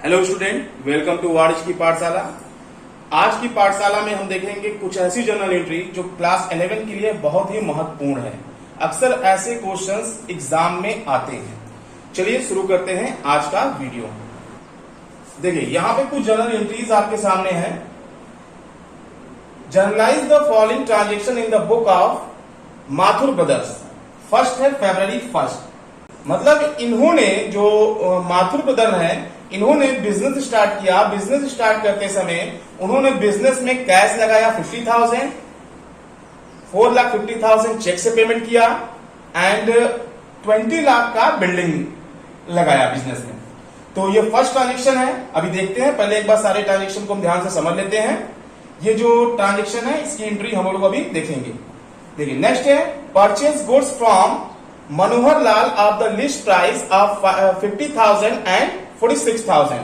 Hello student, welcome to वारिश की पाठशाला। आज की पाठशाला में हम देखेंगे कुछ ऐसी जर्नल एंट्री जो क्लास 11 के लिए बहुत ही महत्वपूर्ण है। अक्सर ऐसे क्वेश्चंस एग्जाम में आते हैं। चलिए शुरू करते हैं आज का वीडियो। देखिए यहाँ पे कुछ जर्नल एंट्रीज आपके सामने है। Generalized the following transaction in the book of Mathur brothers. First है February 1, मतलब इन्होंने जो माथुर ब्रदर हैं, इन्होंने बिजनेस स्टार्ट किया। बिजनेस स्टार्ट करते समय उन्होंने बिजनेस में कैश लगाया 50,000, 4,50,000 चेक से पेमेंट किया एंड 20 लाख का बिल्डिंग लगाया बिजनेस में। तो ये फर्स्ट ट्रांजेक्शन है। अभी देखते हैं, पहले एक बार सारे ट्रांजेक्शन को हम ध्यान से समझ लेते हैं। ये जो ट्रांजेक्शन है इसकी एंट्री हम लोग अभी देखेंगे। देखिए नेक्स्ट है purchase goods from Manohar Lal of the list price of 50,000 and 46,000।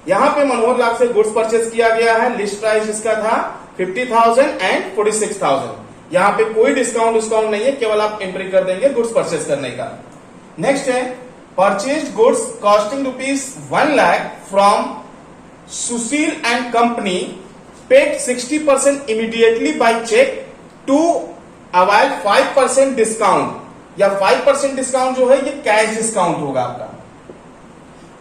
यहां पे मनोहर लाल से गुड्स परचेज किया गया है। लिस्ट प्राइस इसका था 50,000 एंड 46,000। यहां पे कोई डिस्काउंट नहीं है, केवल आप एंट्री कर देंगे गुड्स परचेज करने का। नेक्स्ट है purchase goods costing ₹1 lakh from Sushil and company, paid 60% immediately by cheque to avail 5% discount. या 5% डिस्काउंट जो है ये कैश डिस्काउंट होगा आपका।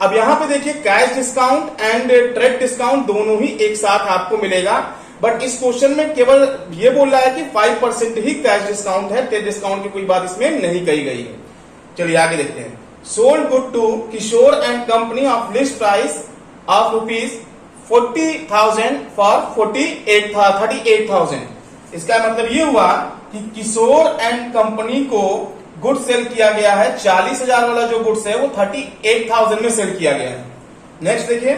अब यहां पे देखिए cash discount and trade discount दोनों ही एक साथ आपको मिलेगा, बट इस क्वेश्चन में केवल ये बोल रहा है कि 5% ही कैश डिस्काउंट है, ट्रेड डिस्काउंट की कोई बात इसमें नहीं कही गई है। चलिए आगे देखते हैं। Sold good to Kishore and company of list price of ₹40,000 for 38,000। इसका मतलब ये हुआ कि किशोर एंड कंपनी को गुड सेल किया गया है। 40,000 वाला जो गुड्स है वो 38,000 में सेल किया गया है। नेक्स्ट देखिए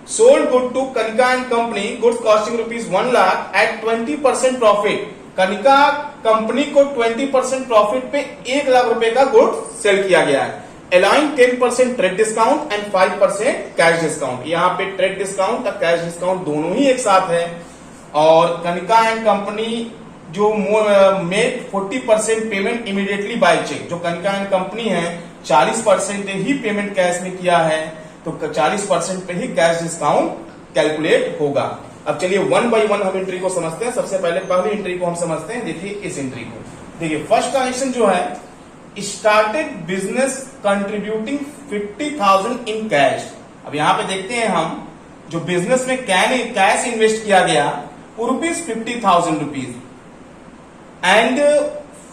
sold good to Kanika and company goods costing ₹1 lakh at 20% profit. Kanika company को 20% प्रॉफिट पे 1 लाख रुपए का गुड सेल किया गया है। Allowing 10% trade discount and 5% cash discount. यहाँ पे ट्रेड डिस्काउंट और कैश डिस्काउंट दोनों ही एक साथ है। और कनिका एंड कंपनी जो made 40% payment immediately by cheque. जो कनिका एंड कंपनी है 40% ही पेमेंट कैश में किया है, तो 40% पे ही कैश डिस्काउंट कैलकुलेट होगा। अब चलिए वन बाय वन हम एंट्री को समझते हैं। सबसे पहले पहली एंट्री को हम समझते हैं। देखिए इस एंट्री को देखिए, फर्स्ट ट्रांजेक्शन जो है started business contributing 50,000 in cash. अब यहां पे देखते हैं हम जो बिजनेस में कैश इन्वेस्ट किया गया वो ₹50,000 एंड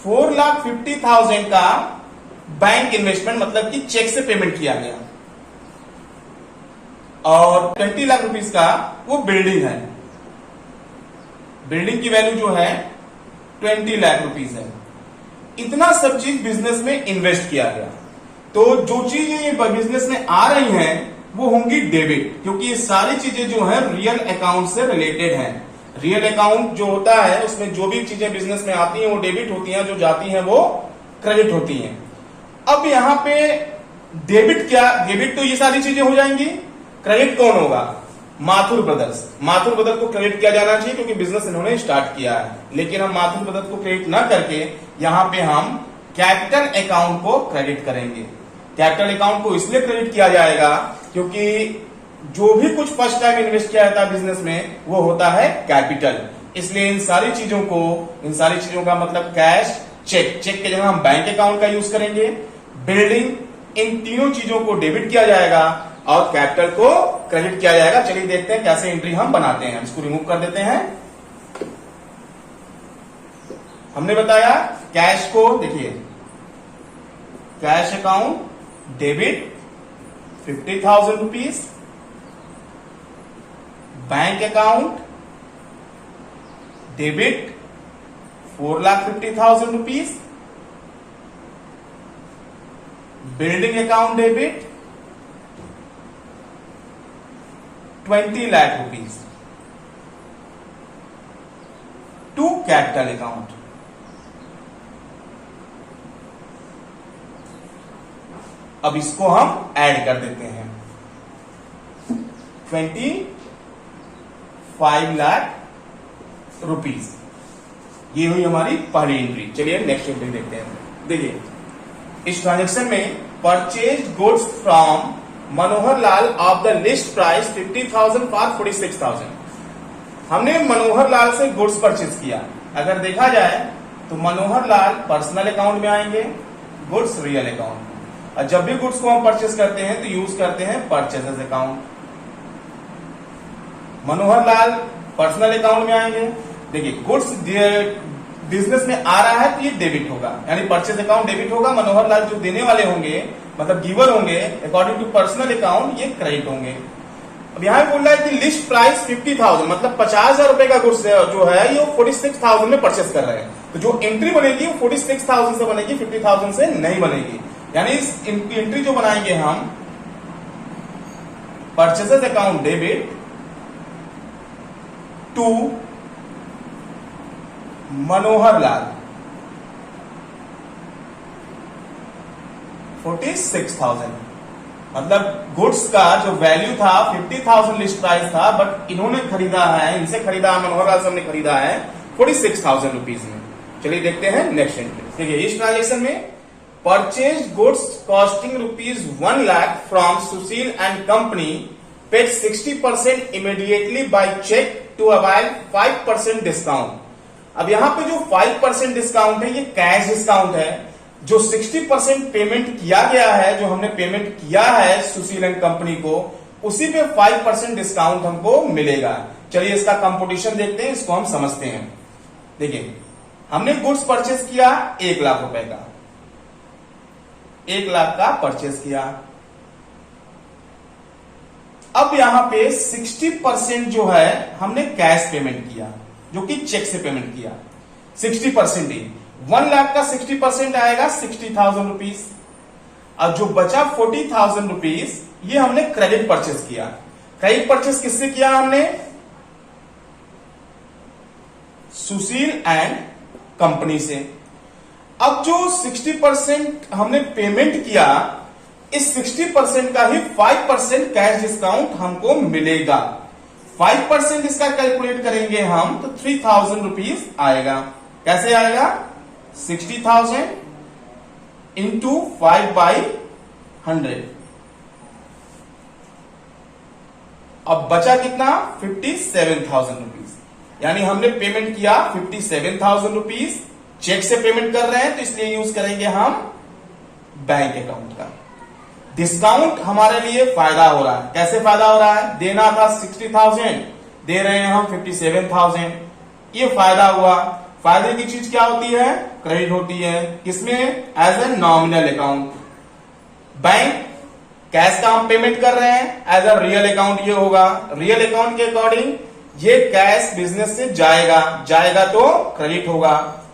4,50,000 का बैंक इन्वेस्टमेंट, मतलब कि चेक से पेमेंट किया गया, और 20 लाख रुपीस का वो बिल्डिंग है। बिल्डिंग की वैल्यू जो है 20 लाख रुपीस है। इतना सब चीज बिजनेस में इन्वेस्ट किया गया। तो जो चीजें बिजनेस में आ रही हैं वो होंगी डेबिट, क्योंकि ये सारी चीजें जो है रियल अकाउंट से रिलेटेड हैं। रियल अकाउंट जो होता है उसमें जो भी चीजें बिजनेस में आती हैं वो डेबिट होती हैं, जो जाती हैं वो क्रेडिट होती हैं। अब यहां पे डेबिट डेबिट तो ये सारी चीजें हो जाएंगी। क्रेडिट कौन होगा? माथुर ब्रदर्स। माथुर ब्रदर को क्रेडिट किया जाना चाहिए क्योंकि बिजनेस इन्होंने स्टार्ट किया है। लेकिन हम माथुर ब्रदर को क्रेडिट ना करके यहां पे हम कैपिटल अकाउंट को क्रेडिट करेंगे। कैपिटल अकाउंट को इसलिए क्रेडिट किया जाएगा क्योंकि जो भी कुछ फर्स्ट टाइम इन्वेस्ट किया जाता है बिजनेस में वो होता है कैपिटल। इसलिए इन सारी चीजों का मतलब कैश, चेक के जगह हम बैंक अकाउंट का यूज करेंगे, बिल्डिंग, इन तीनों चीजों को डेबिट किया जाएगा और कैपिटल को क्रेडिट किया जाएगा। चलिए देखते हैं कैसे एंट्री हम बनाते हैं। इसको रिमूव कर देते हैं। हमने बताया कैश को, देखिए cash account debit 50,000 rupees, bank account debit 4,50,000 rupees, building account debit 20 lakh rupees to capital account. अब इसको हम ऐड कर देते हैं 25 लाख रुपीज। ये हुई हमारी पहली एंट्री। चलिए नेक्स्ट एंट्री देखते हैं। देखिए इस ट्रांजेक्शन में purchase goods from Manohar Lal of the list price 50,000 for 46,000। हमने मनोहर लाल से गुड्स परचेज किया। अगर देखा जाए तो मनोहर लाल पर्सनल अकाउंट में आएंगे, गुड्स रियल अकाउंट। और जब भी गुड्स को हम परचेज करते हैं तो यूज करते हैं purchases account. Manohar Lal personal account में आएंगे। देखिए गुड्स बिजनेस में आ रहा है तो ये डेबिट होगा, यानी परचेज अकाउंट डेबिट होगा। मनोहर लाल जो देने वाले होंगे, मतलब गिवर होंगे, अकॉर्डिंग टू पर्सनल अकाउंट ये क्रेडिट होंगे। अब यहां बोल रहा है कि लिस्ट प्राइस 50,000, मतलब 50,000 रुपए का गुड्स जो है ये 46,000 में परचेस कर रहे हैं। तो जो एंट्री बनेगी वो 46,000 से बनेगी, 50,000 से नहीं बनेगी। यानी इस एंट्री जो बनाएंगे हम, purchases account debit to Manohar Lal 46,000, मतलब गुड्स का जो वैल्यू था 50,000 लिस्ट प्राइस था, बट इन्होंने खरीदा है, इनसे खरीदा, मनोहर लाल साहब ने खरीदा है 46,000 रुपीज में। चलिए देखते हैं नेक्स्ट एंट्री। देखिए इस ट्रांजेक्शन में purchase goods costing ₹1 lakh from Sushil and company, paid 60% immediately by cheque to avail 5% discount. अब यहां पे जो 5% डिस्काउंट है ये कैश डिस्काउंट है। जो 60% पेमेंट किया गया है, जो हमने पेमेंट किया है सुशील एंड कंपनी को, उसी पे 5% डिस्काउंट हमको मिलेगा। चलिए इसका कंपोजिशन देखते हैं, इसको हम समझते हैं। देखिए हमने गुड्स परचेज किया 1 लाख रुपए का, 1 लाख का परचेज किया। अब यहां पे 60% जो है हमने कैश पेमेंट किया, जो कि चेक से पेमेंट किया। 60% ही 1 लाख का 60% आएगा 60,000 रुपीज। और जो बचा 40,000 रुपीज ये हमने क्रेडिट परचेज किया। क्रेडिट परचेज किससे किया हमने? सुशील एंड कंपनी से। अब जो 60% हमने पेमेंट किया, इस 60% का ही 5% कैश डिस्काउंट हमको मिलेगा। 5% इसका कैलकुलेट करेंगे हम तो 3,000 रुपीज आएगा। कैसे आएगा? 60,000 इंटू 5/100। अब बचा कितना? 57,000 रुपीज। यानी हमने पेमेंट किया 57,000 रुपीज, चेक से पेमेंट कर रहे हैं तो इसलिए यूज करेंगे हम बैंक अकाउंट का। डिस्काउंट हमारे लिए फायदा हो रहा है। कैसे फायदा हो रहा है? देना था 60,000, दे रहे हैं हम 57,000, ये फायदा हुआ। फायदे की चीज क्या होती है? क्रेडिट होती है। किसमें? As a nominal account. Bank cash का हम पेमेंट कर रहे हैं, एज ए रियल अकाउंट ये होगा। रियल अकाउंट के अकॉर्डिंग ये कैश बिजनेस से जाएगा तो क्रेडिट होगा।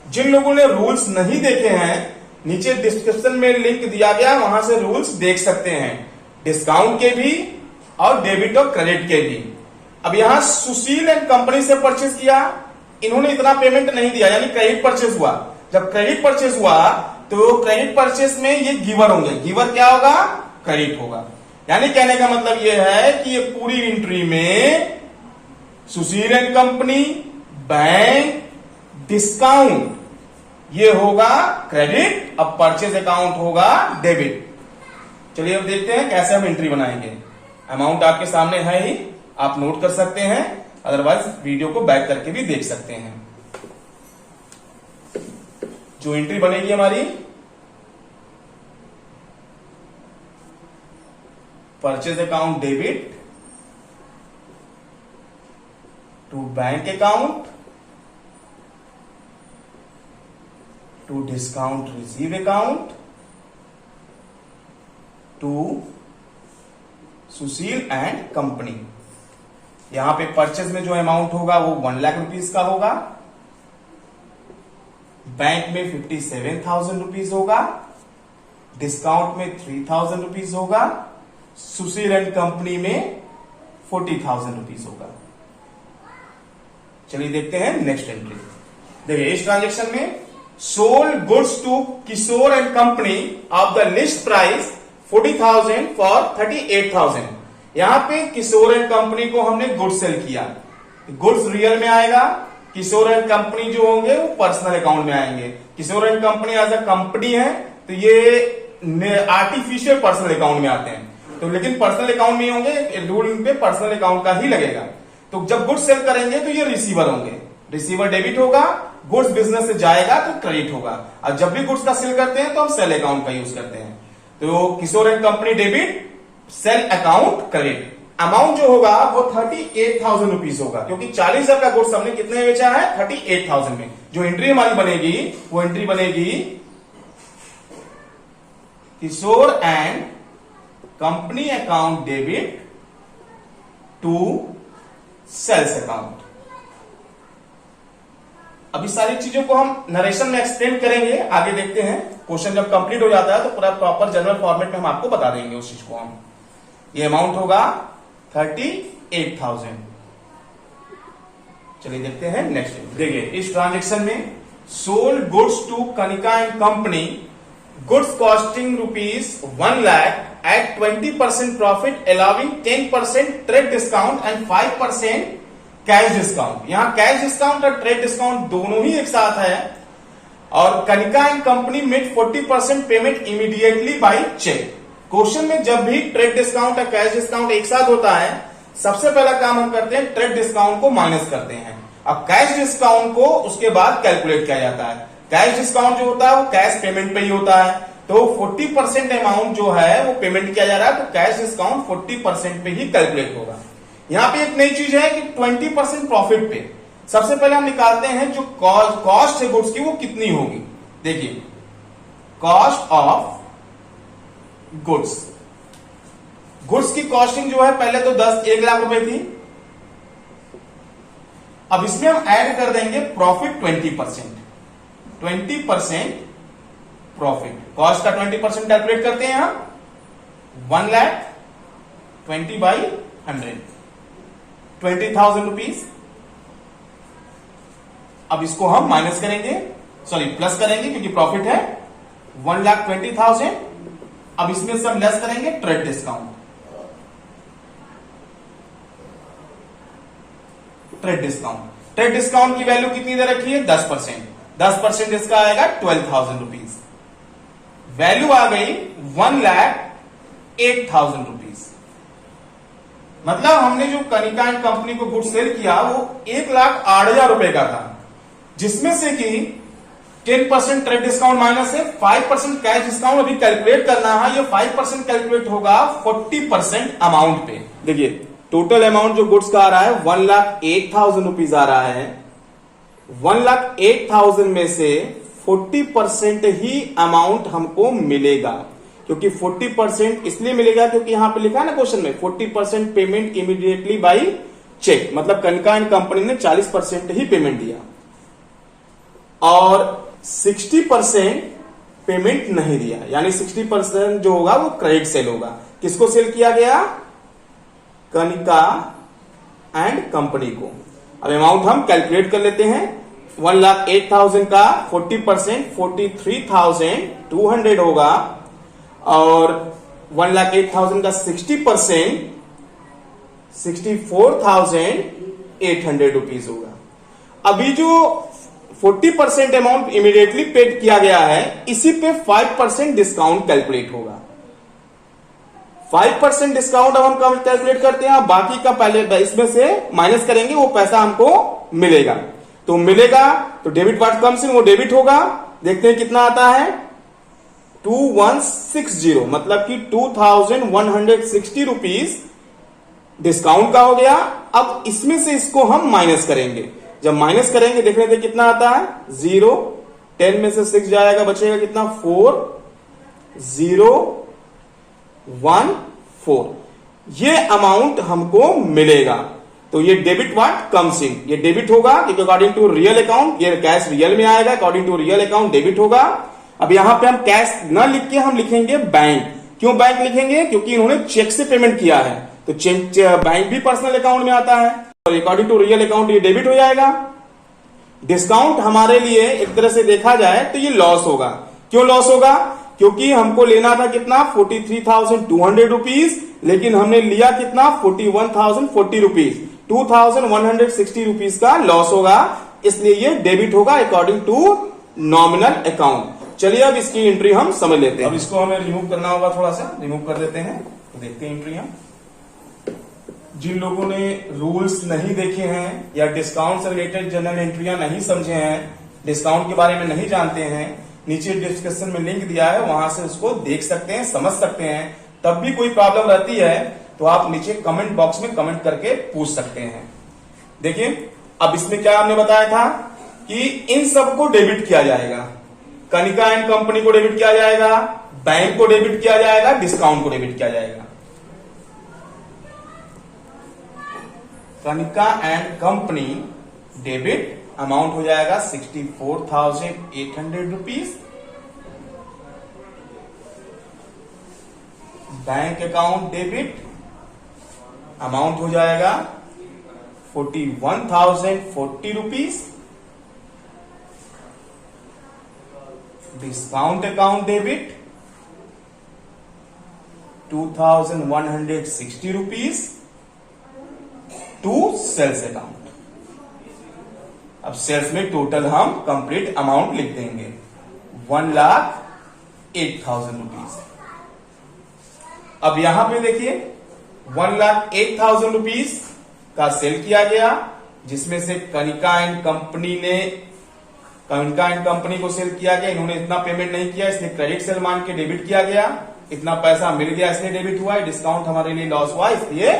जिन लोगों ने रूल्स नहीं देखे हैं, नीचे डिस्क्रिप्शन में लिंक दिया गया, वहां से रूल्स देख सकते हैं, डिस्काउंट के भी और डेबिट और क्रेडिट के भी। अब यहां सुशील एंड कंपनी से परचेज किया, इन्होंने इतना पेमेंट नहीं दिया, यानी क्रेडिट परचेज हुआ। जब क्रेडिट परचेज हुआ तो क्रेडिट परचेज में ये गिवर होंगे। गिवर क्या होगा? क्रेडिट होगा। यानी कहने का मतलब ये है कि ये पूरी एंट्री में सुशील एंड कंपनी, बैंक, डिस्काउंट ये होगा क्रेडिट, अब परचेज अकाउंट होगा डेबिट। चलिए अब देखते हैं कैसे हम एंट्री बनाएंगे। अमाउंट आपके सामने है ही, आप नोट कर सकते हैं, अदरवाइज वीडियो को बैक करके भी देख सकते हैं। जो एंट्री बनेगी हमारी, purchase account debit to bank account to discount receive account to Sushil and company. यहां पे परचेज में जो अमाउंट होगा वो 1 लाख रुपीज का होगा, बैंक में 57,000 रुपीज होगा, डिस्काउंट में 3,000 रुपीज होगा, सुशील एंड कंपनी में 40,000 रुपीज होगा। चलिए देखते हैं नेक्स्ट एंट्री। देखिए इस ट्रांजेक्शन में sold goods to Kishore and company of the list price 40,000 for 38,000। यहां पे किशोर एंड कंपनी को हमने गुड्स सेल किया। गुड्स रियल में आएगा, किशोर एंड कंपनी जो होंगे वो पर्सनल अकाउंट में आएंगे। Kishore and company as a company है तो ये आर्टिफिशियल पर्सनल अकाउंट में आते हैं। तो लेकिन पर्सनल अकाउंट नहीं होंगे, रूल पे पर्सनल अकाउंट का ही लगेगा। तो जब गुड्स सेल करेंगे तो ये रिसीवर होंगे, रिसीवर डेबिट होगा, गुड्स बिजनेस से जाएगा तो क्रेडिट होगा। और जब भी गुड्स का सेल करते हैं तो हम सेल अकाउंट का यूज करते हैं। तो Kishore and company debit, sale account credit. Amount जो होगा वो 38,000 रुपीज होगा, क्योंकि 40,000 का गुड्स हमने कितने में बेचा है, 38,000 में। जो एंट्री हमारी बनेगी वो एंट्री बनेगी Kishore and company account debit to sales account. अभी सारी चीजों को हम नरेशन में एक्सप्लेन करेंगे, आगे देखते हैं। क्वेश्चन जब कंप्लीट हो जाता है तो पूरा प्रॉपर जनरल फॉर्मेट में हम आपको बता देंगे उस चीज को हम। ये अमाउंट होगा 38,000। चलिए देखते हैं नेक्स्ट। देखिए इस ट्रांजेक्शन में sold goods to Kanika and company, goods costing ₹1 lakh at 20% profit allowing 10% trade discount and 5% cash discount. यहां कैश डिस्काउंट और ट्रेड डिस्काउंट दोनों ही एक साथ है। और Kanika and company made 40% payment immediately by cheque. Question में जब भी ट्रेड डिस्काउंट और कैश डिस्काउंट एक साथ होता है, सबसे पहला काम हम करते हैं ट्रेड डिस्काउंट को माइनस करते हैं। अब कैश डिस्काउंट को उसके बाद कैलकुलेट किया जाता है। कैश डिस्काउंट जो होता है वो कैश पेमेंट पे ही होता है, तो 40% अमाउंट जो है वो पेमेंट किया जा रहा है, तो कैश डिस्काउंट 40% पे ही कैलकुलेट होगा। यहां पे एक नई चीज है कि 20% प्रॉफिट पे सबसे पहले हम निकालते हैं जो कॉस्ट है गुड्स की वो कितनी होगी। देखिए कॉस्ट ऑफ गुड्स, गुड्स की कॉस्टिंग जो है पहले तो 1 लाख रुपए थी। अब इसमें हम ऐड कर देंगे प्रॉफिट 20%। 20% प्रॉफिट, कॉस्ट का 20% कैलकुलेट करते हैं हम 1 लाख 20/100, 20,000 रुपीज। अब इसको हम माइनस करेंगे, सॉरी प्लस करेंगे क्योंकि प्रॉफिट है 1,20,000। अब इसमें से हम लेस करेंगे ट्रेड डिस्काउंट। ट्रेड डिस्काउंट की वैल्यू कितनी दे रखी है, 10%। 10% इसका आएगा 12,000 रुपीज। वैल्यू आ गई 1,08,000 रुपीज। मतलब हमने जो कनिका एंड कंपनी को गुड सेल किया वो 1,08,000 रुपए का था, जिसमें से कि 10% ट्रेड डिस्काउंट माइनस है, 5% कैश डिस्काउंट अभी कैलकुलेट करना है। ये 5% कैलकुलेट होगा 40% अमाउंट पे। देखिए टोटल अमाउंट जो गुड्स का आ रहा है 1,08,000 रुपीज आ रहा है। 1,08,000 में से 40% ही अमाउंट हमको मिलेगा, क्योंकि 40% इसलिए मिलेगा क्योंकि यहां पे लिखा है ना क्वेश्चन में 40% पेमेंट इमीडिएटली बाय चेक। मतलब कनिका एंड कंपनी ने 40% ही पेमेंट दिया और 60% पेमेंट नहीं दिया, यानी 60% जो होगा वो क्रेडिट सेल होगा। किसको सेल किया गया, कनिका एंड कंपनी को। अब अमाउंट हम कैलकुलेट कर लेते हैं। 1,08,000 का 40% 43,200 होगा और 1,08,000 का 60% 64,800 रुपीज होगा। अभी जो 40% अमाउंट इमीडिएटली पेड किया गया है, इसी पे 5% डिस्काउंट कैलकुलेट होगा। 5% डिस्काउंट अब हम कैलकुलेट करते हैं, बाकी का पहले इसमें से माइनस करेंगे, वो पैसा हमको मिलेगा। तो मिलेगा तो डेबिट व्हाट कम्स इन, वो डेबिट होगा। देखते हैं कितना आता है, 2160, मतलब कि 2,160 रुपीज डिस्काउंट का हो गया। अब इसमें से इसको हम माइनस करेंगे। जब माइनस करेंगे देख लेते कितना आता है, 0, 10 में से 6 जाएगा, बचेगा कितना, 4,014। ये अमाउंट हमको मिलेगा। तो ये डेबिट व्हाट कम्स इन, ये डेबिट होगा क्योंकि अकॉर्डिंग टू रियल अकाउंट ये कैश रियल में आएगा, according to real account debit होगा। अब यहां पे हम कैश ना लिख के हम लिखेंगे बैंक। क्यों बैंक लिखेंगे, क्योंकि इन्होंने चेक से पेमेंट किया है, तो बैंक भी पर्सनल अकाउंट में आता है और अकॉर्डिंग टू रियल अकाउंट ये डेबिट हो जाएगा। डिस्काउंट हमारे लिए एक तरह से देखा जाए तो ये लॉस होगा। क्यों लॉस होगा, क्योंकि हमको लेना था कितना, 43,200 रुपीज, लेकिन हमने लिया कितना, 41,040 रुपीज। 2,160 रुपीज का लॉस होगा, इसलिए ये डेबिट होगा अकॉर्डिंग टू नॉमिनल अकाउंट। चलिए अब इसकी एंट्री हम समझ लेते हैं। अब इसको हमें रिमूव करना होगा, थोड़ा सा रिमूव कर देते हैं। तो देखते हैं एंट्रियां। जिन लोगों ने रूल्स नहीं देखे हैं या डिस्काउंट से रिलेटेड जनरल एंट्रियां नहीं समझे हैं, डिस्काउंट के बारे में नहीं जानते हैं, नीचे डिस्क्रिप्शन में लिंक दिया है, वहां से उसको देख सकते हैं, समझ सकते हैं। तब भी कोई प्रॉब्लम रहती है तो आप नीचे कमेंट बॉक्स में कमेंट करके पूछ सकते हैं। देखिए अब इसमें क्या हमने बताया था कि इन सबको डेबिट किया जाएगा। कनिका एंड कंपनी को डेबिट किया जाएगा, बैंक को डेबिट किया जाएगा, डिस्काउंट को डेबिट किया जाएगा। Kanika and company debit amount हो जाएगा 64,800 rupees. Bank account debit amount हो जाएगा 41,040 rupees. Discount account debit 2,160 rupees to sales account. अब सेल्स में टोटल हम कंप्लीट अमाउंट लिख देंगे 1,08,000 रुपीज। अब यहां पे देखिए 1,08,000 रुपीज का सेल किया गया, जिसमें से कनिका एंड कंपनी को सेल किया गया। इन्होंने इतना पेमेंट नहीं किया, इसलिए क्रेडिट सेल मान के डेबिट किया गया। इतना पैसा मिल गया इसलिए डेबिट हुआ। डिस्काउंट हमारे लिए लॉस हुआ इसलिए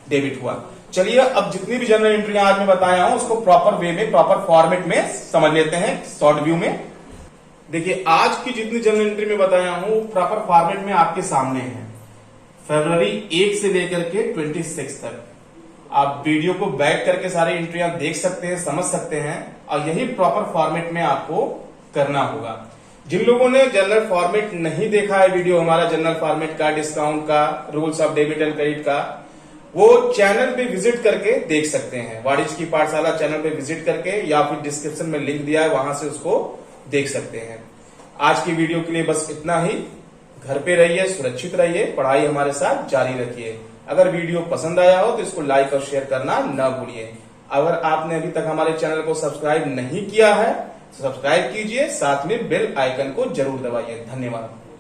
डेबिट हुआ। चलिए अब जितनी भी जनरल एंट्रियां आज मैं बताया हूं उसको प्रॉपर वे में, प्रॉपर फॉर्मेट में समझ लेते हैं शॉर्ट व्यू में। देखिए आज की जितनी जनरल एंट्री में बताया हूं प्रॉपर फॉर्मेट में आपके सामने है। फरवरी 1 से लेकर के 26 तक आप वीडियो को बैक करके सारी एंट्रियां देख सकते हैं, समझ सकते हैं, और यही प्रॉपर फॉर्मेट में आपको करना होगा। जिन लोगों ने जनरल फॉर्मेट नहीं देखा है वीडियो हमारा जनरल फॉर्मेट का, डिस्काउंट का, rules of debit and credit का, वो चैनल पे विजिट करके देख सकते हैं। वाणिज्य की पाठशाला चैनल पे विजिट करके, या फिर डिस्क्रिप्शन में लिंक दिया है वहां से उसको देख सकते हैं। आज की वीडियो के लिए बस इतना ही। घर पे रहिए, सुरक्षित रहिए, पढ़ाई हमारे साथ जारी रखिए। अगर वीडियो पसंद आया हो तो इसको लाइक और शेयर करना न भूलिए। अगर आपने अभी तक हमारे चैनल को सब्सक्राइब नहीं किया है तो सब्सक्राइब कीजिए, साथ में बेल आइकन को जरूर दबाइए। धन्यवाद।